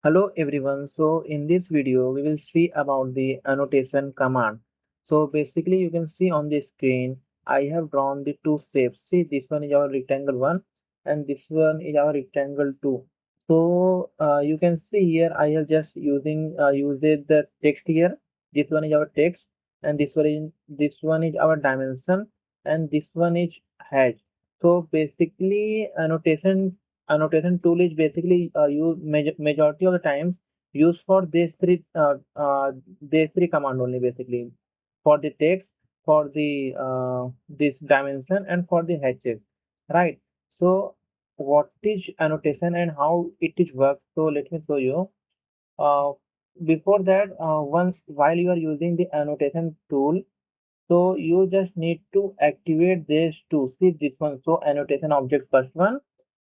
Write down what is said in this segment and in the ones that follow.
Hello everyone. So in this video we will see about the annotation command. So basically you can see on the screen I have drawn the two shapes. See, this one is our rectangle one and this one is our rectangle two. So you can see here I have just used the text here. This one is our text and this one is our dimension and this one is hedge. So basically annotation tool is basically used majority of the times used for these three command only, basically for the text, for the this dimension and for the hatches, right? So what is annotation and how it is work? So let me show you. uh, Before that, once while you are using the annotation tool, so you just need to activate these two. See this one, so annotation object first one,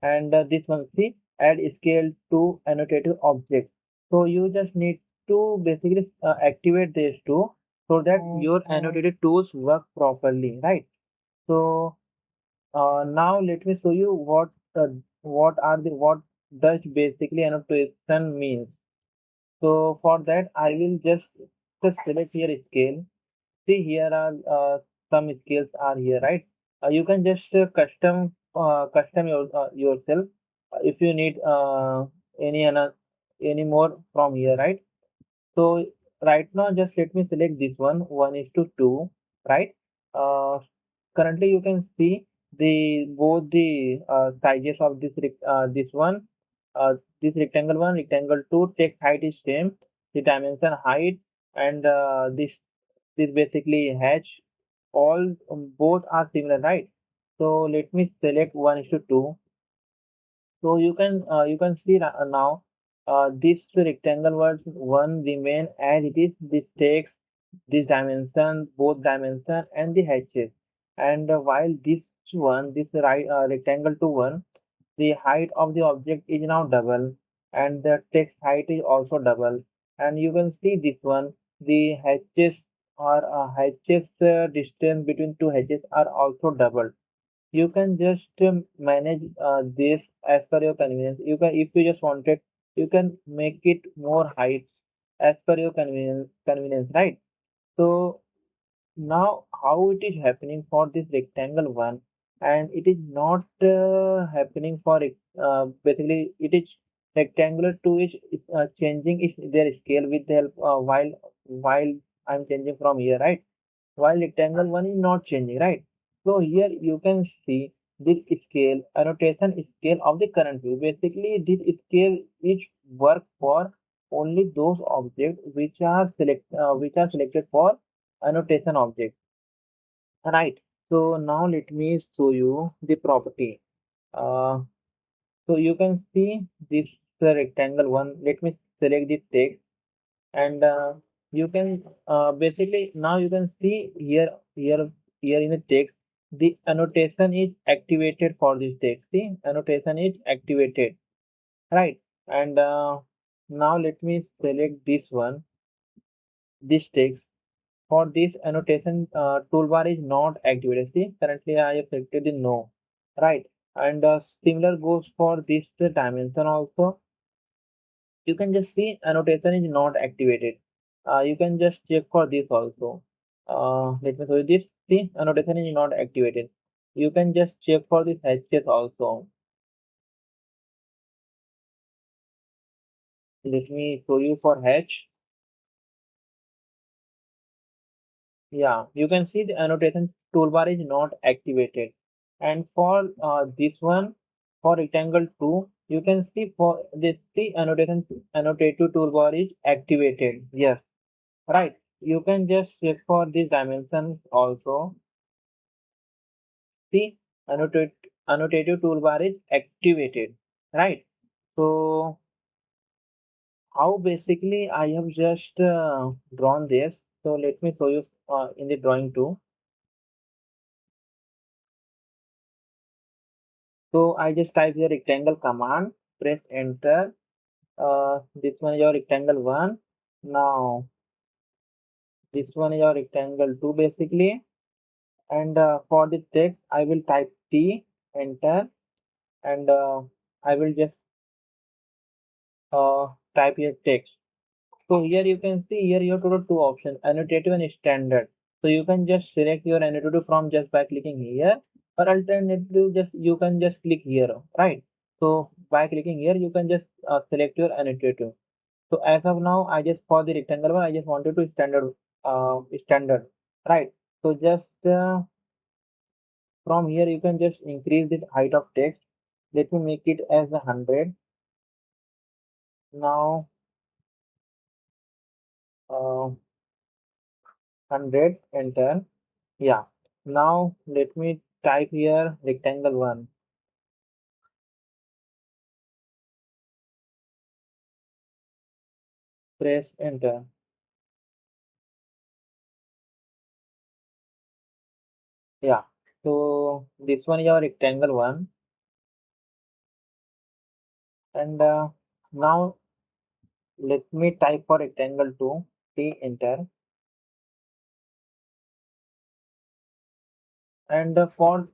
and this one, see, add scale to annotative objects. So you just need to basically activate these two so that your annotated tools work properly, right? So now let me show you what does basically annotation means. So for that I will just select here scale. See, here are some skills are here, right? You can just custom yourself if you need any more from here, right? So right now, just let me select this one, 1:2, right? Uh, Currently, you can see the both the sizes of this one, this rectangle one, rectangle two. Text height is same, the dimension height, and this basically hatch. All both are similar, right? So let me select 1:2. So you can see now this rectangle was one remain as it is. This takes this dimension, both dimension and the hatches. And while this rectangle to one, the height of the object is now double, and the text height is also double. And you can see this one, the hatches distance between two hatches are also double. You can just manage this as per your convenience. You can, if you just wanted, you can make it more heights as per your convenience, right? So now how it is happening for this rectangle one, and it is not happening for basically it is rectangular two is changing their scale with the help while I'm changing from here, right? While rectangle one is not changing, right? So here you can see this scale, annotation scale of the current view. Basically, this scale is work for only those objects which are selected for annotation object, right? So now let me show you the property. Uh, so you can see this rectangle one. Let me select the text, and you can basically now you can see here in the text the annotation is activated for this text. See, annotation is activated, right? And now let me select this one, this text. For this annotation, toolbar is not activated. See, currently I have selected the no, right? And similar goes for this dimension also. You can just see annotation is not activated. You can just check for this also. Let me show you this. See, annotation is not activated. You can just check for this hatches also. Let me show you for hatch. Yeah, you can see the annotation toolbar is not activated. And for this one, for rectangle 2, you can see for this the annotation annotative toolbar is activated. Yes, right. You can just check for these dimensions also. See, annotative toolbar is activated, right? So how basically I have just drawn this. So let me show you in the drawing too. So I just type here rectangle command, press enter. This one is your rectangle one. Now this one is your rectangle two basically. And for the text, I will type T, enter, and I will just type your text. So here you can see here you have total two options, annotative and standard. So you can just select your annotative from just by clicking here, or alternative just you can just click here, right? So by clicking here you can just select your annotative. So as of now, I just for the rectangle one, I just wanted to standard, right? So just from here you can just increase the height of text. Let me make it as 100. Now 100, enter. Yeah. Now let me type here rectangle one. Press enter. Yeah. So this one is our rectangle one, and now let me type for rectangle two. See enter. And for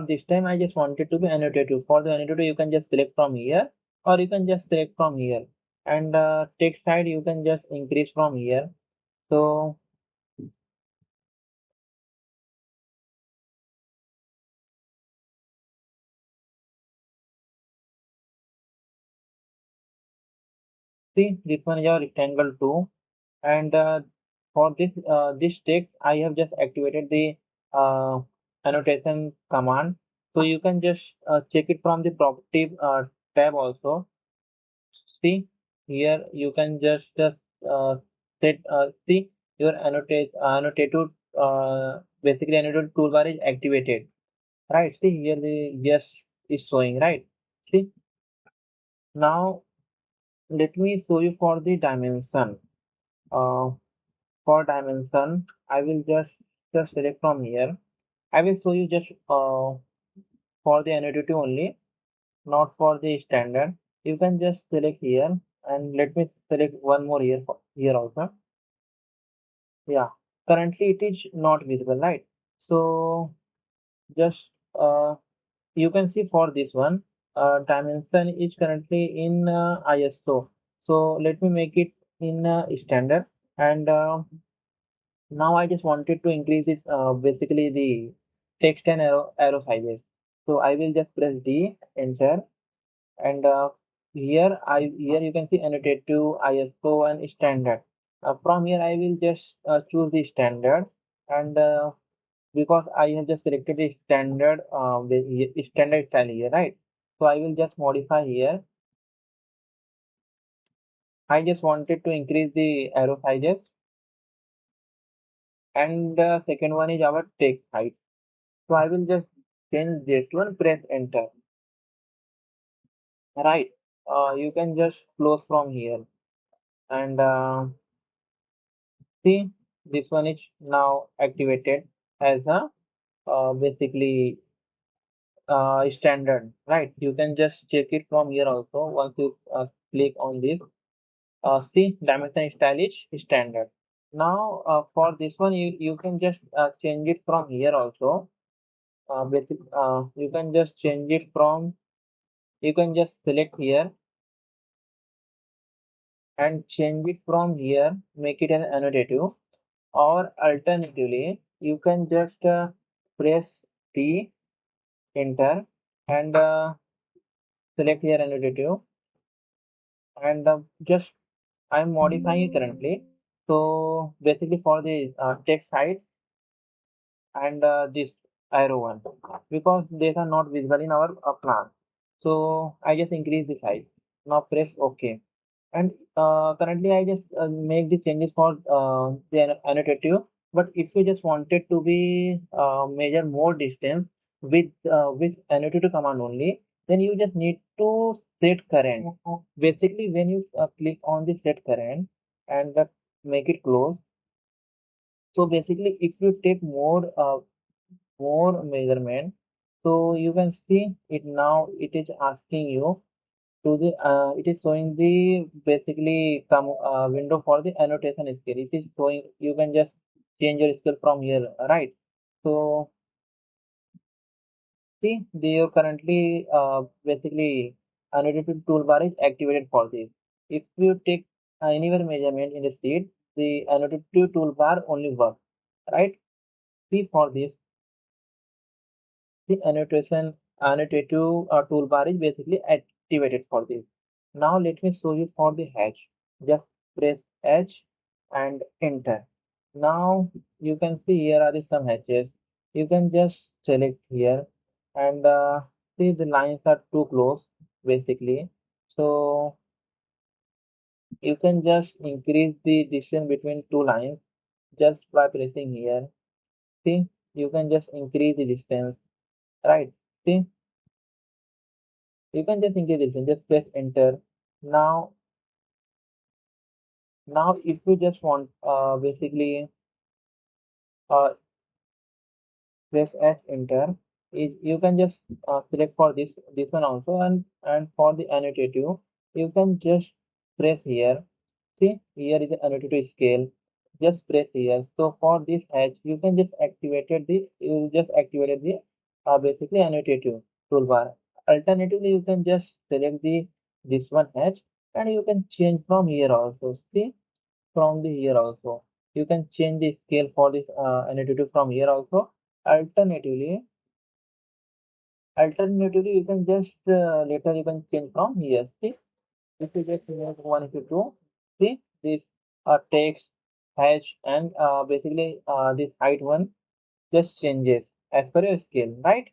this time, I just wanted to be annotative. For the annotative, you can just select from here, or you can just select from here. And text side, you can just increase from here. So see, this one is our rectangle two. And for this text, I have just activated the uh, annotation command. So you can just check it from the property tab also. See here you can just set see your annotated basically annotated toolbar is activated, right? See here the yes is showing, right? See now let me show you for the dimension. Uh, for dimension, I will just select from here. I will show you just for the annotative only, not for the standard. You can just select here, and let me select one more here here also. Yeah, currently it is not visible, right? So just you can see for this one, dimension is currently in ISO. So let me make it in standard, and now I just wanted to increase it basically the text and arrow sizes. So I will just press D, enter, and here you can see annotative, ISO, and standard. From here I will just choose the standard, and because I have just selected the standard style here, right? So I will just modify here. I just wanted to increase the arrow sizes, and the second one is our text height. So I will just change this one, press enter, right? You can just close from here, and see this one is now activated as a basically standard, right? You can just check it from here also once you click on this. See, dimension style is standard. Now, for this one, you can just change it from here also. You can just change it from, you can just select here and change it from here, make it an annotative, or alternatively, you can just press T, enter, and select here annotative, and just I'm modifying it currently. So basically for the text side, and this arrow one, because they are not visible in our plan. So I just increase the size. Now press OK. And currently I just make the changes for the annotative. But if you just wanted to be measure more distance with annotative command only, then you just need to set current. Basically, when you click on the set current and make it close. So basically, if you take more measurement, so you can see it now. It is asking you to the it is showing the basically come window for the annotation scale. It is showing you can just change your scale from here, right? So see, they are currently basically annotated toolbar is activated for this. If you take anywhere measurement in the sheet, the annotative toolbar only works, right? See for this, the annotative toolbar is basically activated for this. Now let me show you for the hatch. Just press H and enter. Now you can see here are the some hatches. You can just select here and see the lines are too close basically. So you can just increase the distance between two lines just by pressing here. See, you can just increase the distance, right? See, you can just increase the distance, just press enter. Now, now if you just want basically press S enter, is you can just select for this one also, and for the annotative, you can just press here. See, here is the annotative scale. Just press here. So for this hatch, you can just activated the basically annotative toolbar. Alternatively, you can just select the this one hatch and you can change from here also. See, from the here also. You can change the scale for this annotative from here also. Alternatively, alternatively you can just later you can change from here. See, if you just make one if you two, see this text hash and basically this height one just changes as per your scale, right?